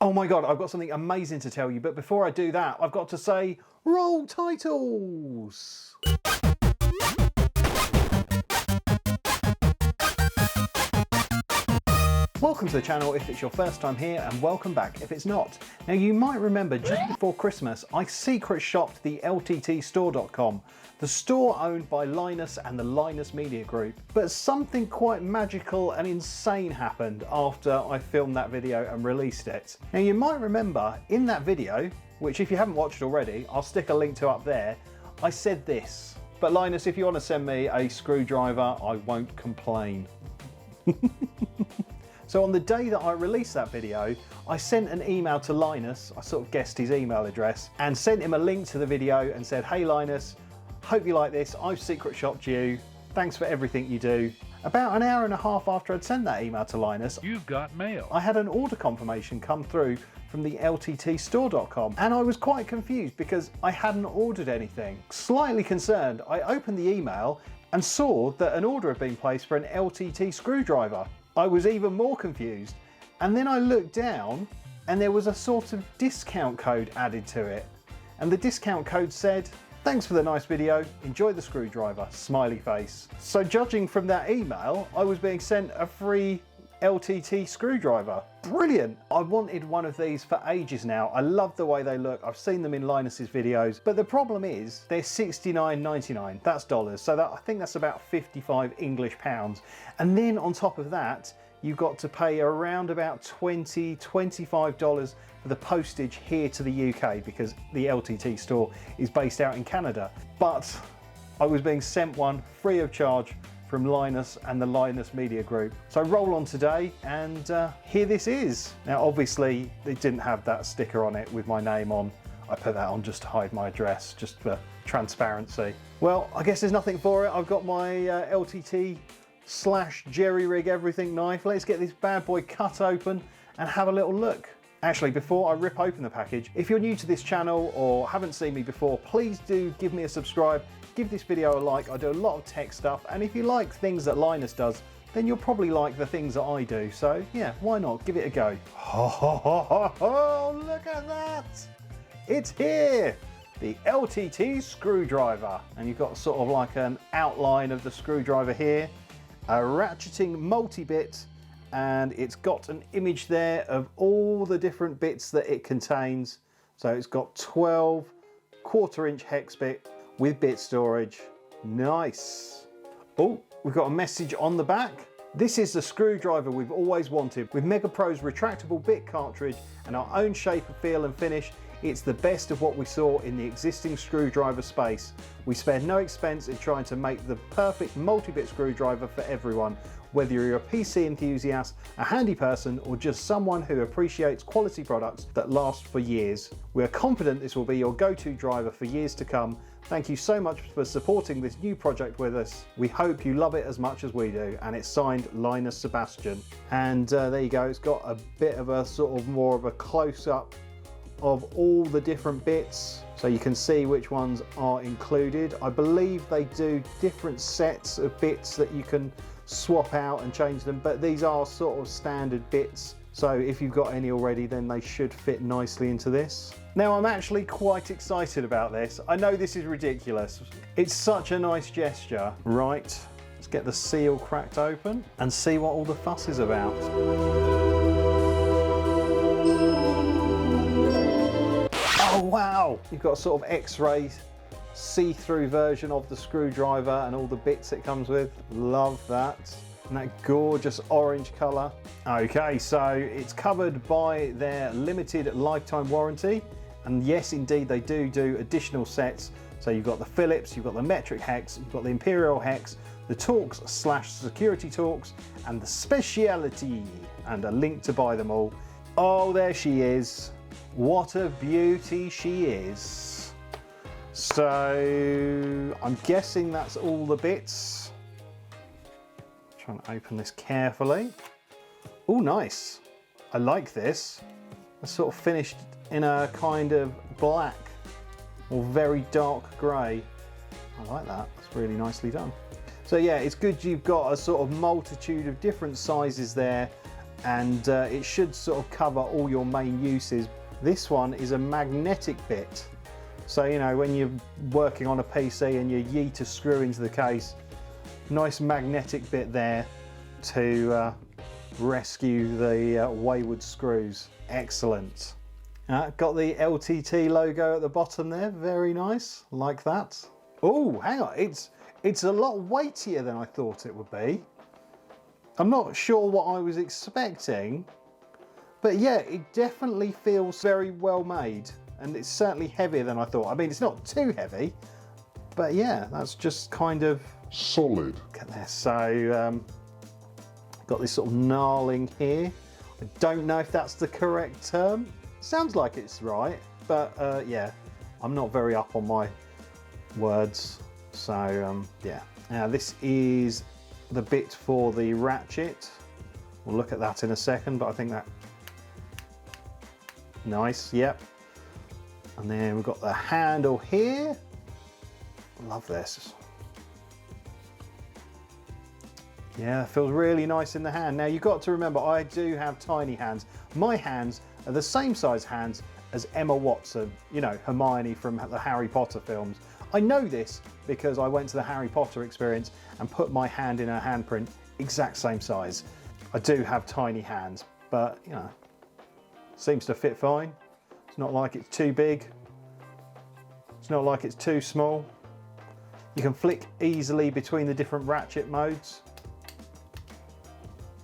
Oh my God, I've got something amazing to tell you, but before I do that, I've got to say, roll titles! Welcome to the channel if it's your first time here, and welcome back if it's not. Now you might remember just before Christmas I secret shopped the LTTstore.com, the store owned by Linus and the Linus Media Group. But something quite magical and insane happened after I filmed that video and released it. Now you might remember in that video, which if you haven't watched already, I'll stick a link to up there, I said this: but Linus, if you want to send me a screwdriver, I won't complain. So on the day that I released that video, I sent an email to Linus, I sort of guessed his email address, and sent him a link to the video and said, hey Linus, hope you like this, I've secret shopped you, thanks for everything you do. About an hour and a half after I'd sent that email to Linus, you've got mail. I had an order confirmation come through from the LTTstore.com, and I was quite confused because I hadn't ordered anything. Slightly concerned, I opened the email and saw that an order had been placed for an LTT screwdriver. I was even more confused, and then I looked down and there was a sort of discount code added to it, and the discount code said, thanks for the nice video, enjoy the screwdriver, smiley face. So judging from that email, I was being sent a free LTT screwdriver. Brilliant! I wanted one of these for ages now. I love the way they look. I've seen them in Linus's videos, but the problem is they're $69.99. That's dollars, so I think that's about 55 English pounds. And then on top of that, you've got to pay around about $20, $25 for the postage here to the UK, because the LTT store is based out in Canada. But I was being sent one free of charge from Linus and the Linus Media Group. So roll on today, and here this is. Now obviously it didn't have that sticker on it with my name on. I put that on just to hide my address, just for transparency. Well, I guess there's nothing for it. I've got my LTT / jerry rig everything knife. Let's get this bad boy cut open and have a little look. Actually, before I rip open the package, if you're new to this channel or haven't seen me before, please do give me a subscribe, give this video a like. I do a lot of tech stuff, and if you like things that Linus does, then you'll probably like the things that I do. So yeah, why not? Give it a go. Oh, look at that! It's here! The LTT screwdriver. And you've got sort of like an outline of the screwdriver here, a ratcheting multi-bit, and it's got an image there of all the different bits that it contains. So it's got 12 1/4" hex bit with bit storage. Nice. Oh, we've got a message on the back. This is the screwdriver we've always wanted. With MegaPro's retractable bit cartridge and our own shape, feel and finish, it's the best of what we saw in the existing screwdriver space. We spared no expense in trying to make the perfect multi-bit screwdriver for everyone, whether you're a PC enthusiast, a handy person, or just someone who appreciates quality products that last for years. We are confident this will be your go-to driver for years to come. Thank you so much for supporting this new project with us. We hope you love it as much as we do. And it's signed Linus Sebastian. And there you go, it's got a bit of a sort of more of a close-up of all the different bits, so you can see which ones are included. I believe they do different sets of bits that you can swap out and change them, but these are sort of standard bits, so if you've got any already, then they should fit nicely into this. Now I'm actually quite excited about this. I know this is ridiculous. It's such a nice gesture. Right, let's get the seal cracked open and see what all the fuss is about. Oh wow! You've got a sort of X-ray see-through version of the screwdriver and all the bits it comes with. Love that. And that gorgeous orange colour. Okay, so it's covered by their limited lifetime warranty. And yes, indeed, they do additional sets. So you've got the Phillips, you've got the metric hex, you've got the Imperial hex, the Torx / security Torx, and the Speciality. And a link to buy them all. Oh, there she is. What a beauty she is. So I'm guessing that's all the bits. Trying to open this carefully. Oh, nice. I like this. It's sort of finished in a kind of black or very dark grey. I like that. It's really nicely done. So yeah, it's good you've got a sort of multitude of different sizes there and it should sort of cover all your main uses. This one is a magnetic bit, so you know, when you're working on a PC and you yeet a screw into the case, nice magnetic bit there to rescue the wayward screws. Excellent. Got the LTT logo at the bottom there, very nice, like that. Oh, hang on, it's a lot weightier than I thought it would be. I'm not sure what I was expecting, but yeah, it definitely feels very well made, and it's certainly heavier than I thought. I mean, it's not too heavy, but yeah, that's just kind of solid. Look at this. So, got this sort of knarling here. I don't know if that's the correct term. Sounds like it's right, but yeah, I'm not very up on my words. So yeah. Now this is the bit for the ratchet. We'll look at that in a second, but I think that nice. Yep. And then we've got the handle here. Love this. Yeah, it feels really nice in the hand. Now you've got to remember, I do have tiny hands. My hands are the same size hands as Emma Watson, you know, Hermione from the Harry Potter films. I know this because I went to the Harry Potter experience and put my hand in her handprint, exact same size. I do have tiny hands, but you know, seems to fit fine. It's not like it's too big. It's not like it's too small. You can flick easily between the different ratchet modes.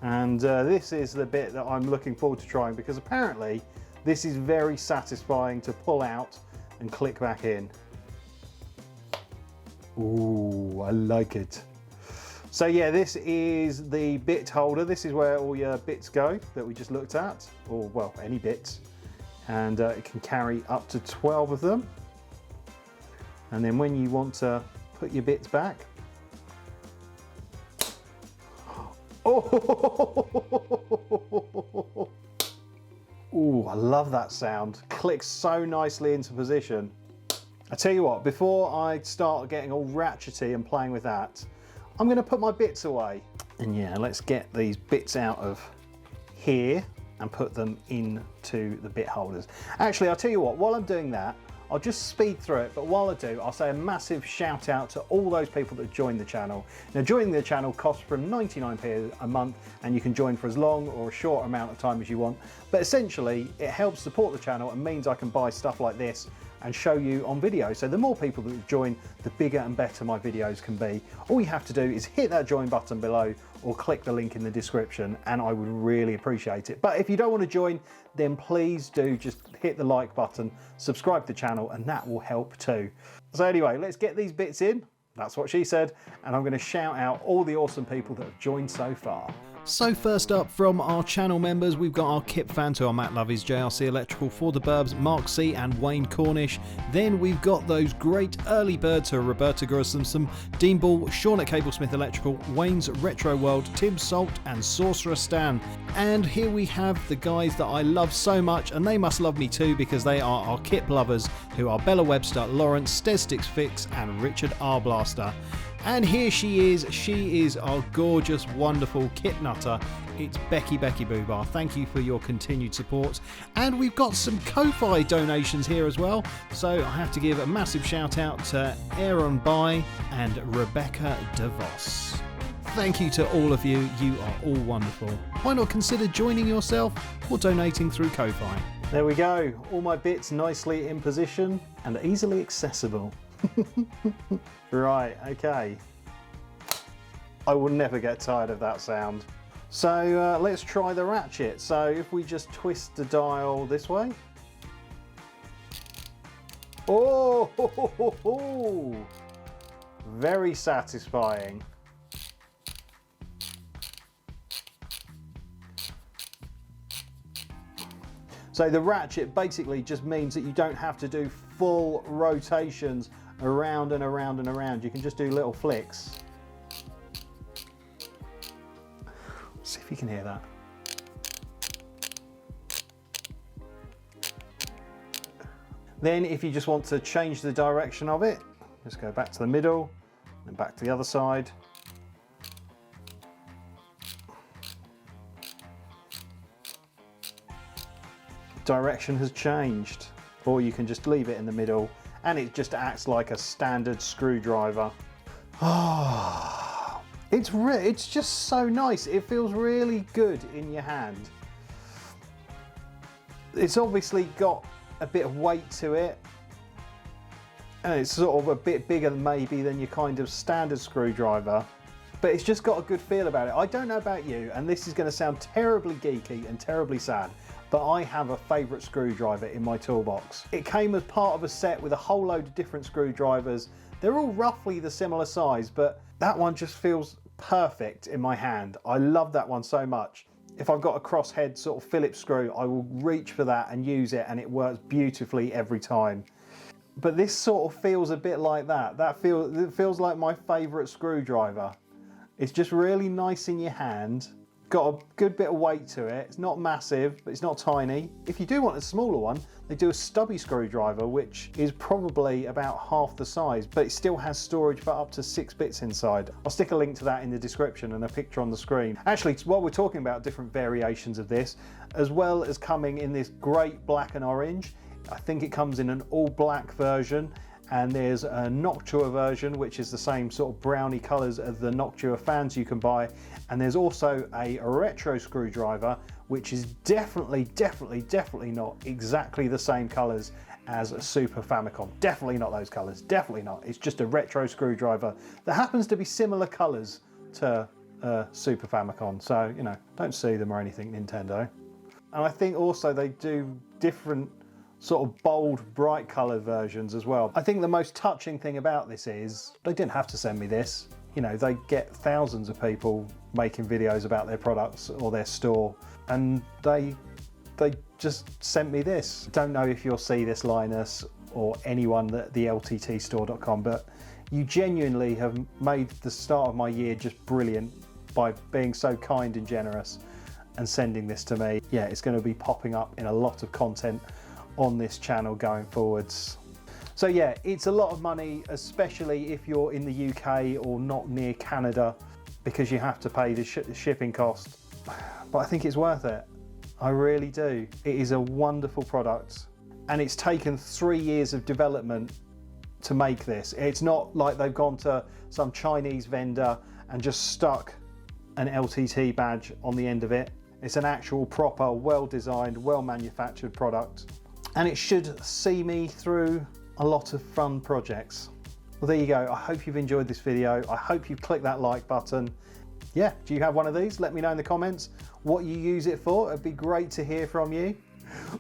And this is the bit that I'm looking forward to trying, because apparently this is very satisfying to pull out and click back in. Ooh, I like it. So yeah, this is the bit holder. This is where all your bits go that we just looked at, or well, any bits. And it can carry up to 12 of them. And then when you want to put your bits back, oh, ooh, I love that sound. Clicks so nicely into position. I tell you what, before I start getting all ratchety and playing with that, I'm going to put my bits away. And yeah, let's get these bits out of here and put them into the bit holders. Actually, I'll tell you what, while I'm doing that, I'll just speed through it, but while I do, I'll say a massive shout out to all those people that joined the channel. Now, joining the channel costs from 99p a month, and you can join for as long or a short amount of time as you want. But essentially, it helps support the channel and means I can buy stuff like this and show you on video. So the more people that join, the bigger and better my videos can be. All you have to do is hit that join button below or click the link in the description, and I would really appreciate it. But if you don't want to join, then please do just hit the like button, subscribe to the channel, and that will help too. So anyway, let's get these bits in. That's what she said. And I'm going to shout out all the awesome people that have joined so far. So first up from our channel members, we've got our Kip fan to our Matt Lovies, JRC Electrical, For the Burbs, Mark C and Wayne Cornish. Then we've got those great early birds to Roberta Gurusomson, Dean Ball, Sean at Cablesmith Electrical, Wayne's Retro World, Tim Salt and Sorcerer Stan. And here we have the guys that I love so much, and they must love me too, because they are our Kip lovers, who are Bella Webster, Lawrence, Stesticks Fix and Richard R. Blaster. And here she is our gorgeous, wonderful kit nutter. It's Becky Boobar. Thank you for your continued support. And we've got some Ko-Fi donations here as well. So I have to give a massive shout out to Aaron Bai and Rebecca DeVos. Thank you to all of you. You are all wonderful. Why not consider joining yourself or donating through Ko-Fi? There we go. All my bits nicely in position and easily accessible. Right, okay. I will never get tired of that sound. So let's try the ratchet. So if we just twist the dial this way. Oh, ho, ho, ho, ho. Very satisfying. So the ratchet basically just means that you don't have to do full rotations around and around and around. You can just do little flicks. Let's see if you can hear that. Then if you just want to change the direction of it, just go back to the middle and back to the other side. direction has changed. Or you can just leave it in the middle and it just acts like a standard screwdriver. Oh, it's just so nice. It feels really good in your hand. It's obviously got a bit of weight to it. And it's sort of a bit bigger maybe than your kind of standard screwdriver. But it's just got a good feel about it. I don't know about you, and this is going to sound terribly geeky and terribly sad, but I have a favourite screwdriver in my toolbox. It came as part of a set with a whole load of different screwdrivers. They're all roughly the similar size, but that one just feels perfect in my hand. I love that one so much. If I've got a crosshead sort of Phillips screw, I will reach for that and use it, and it works beautifully every time. But this sort of feels a bit like that. It feels like my favourite screwdriver. It's just really nice in your hand. Got a good bit of weight to it. It's not massive, but it's not tiny. If you do want a smaller one, they do a stubby screwdriver, which is probably about half the size, but it still has storage for up to 6 bits inside. I'll stick a link to that in the description and a picture on the screen. Actually, while we're talking about different variations of this, as well as coming in this great black and orange, I think it comes in an all black version, and there's a Noctua version, which is the same sort of browny colours as the Noctua fans you can buy. And there's also a retro screwdriver, which is definitely not exactly the same colours as a Super Famicom. Definitely not those colours, definitely not. It's just a retro screwdriver that happens to be similar colours to Super Famicom. So, you know, don't sue them or anything, Nintendo. And I think also they do different sort of bold, bright coloured versions as well. I think the most touching thing about this is they didn't have to send me this. You know, they get thousands of people making videos about their products or their store, and they just sent me this. Don't know if you'll see this, Linus, or anyone at the LTTstore.com, but you genuinely have made the start of my year just brilliant by being so kind and generous and sending this to me. Yeah, it's going to be popping up in a lot of content on this channel going forwards. So yeah, it's a lot of money, especially if you're in the UK or not near Canada, because you have to pay the shipping cost. But I think it's worth it. I really do. It is a wonderful product, and it's taken 3 years of development to make this. It's not like they've gone to some Chinese vendor and just stuck an LTT badge on the end of it. It's an actual proper, well-designed, well-manufactured product. And it should see me through a lot of fun projects. Well, there you go. I hope you've enjoyed this video. I hope you've clicked that like button. Yeah, do you have one of these? Let me know in the comments what you use it for. It'd be great to hear from you.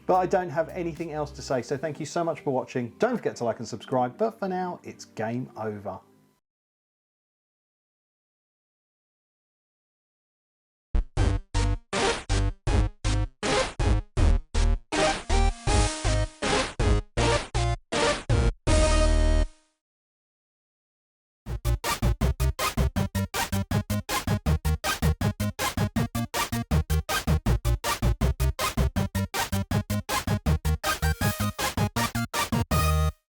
But I don't have anything else to say, so thank you so much for watching. Don't forget to like and subscribe, but for now, it's game over.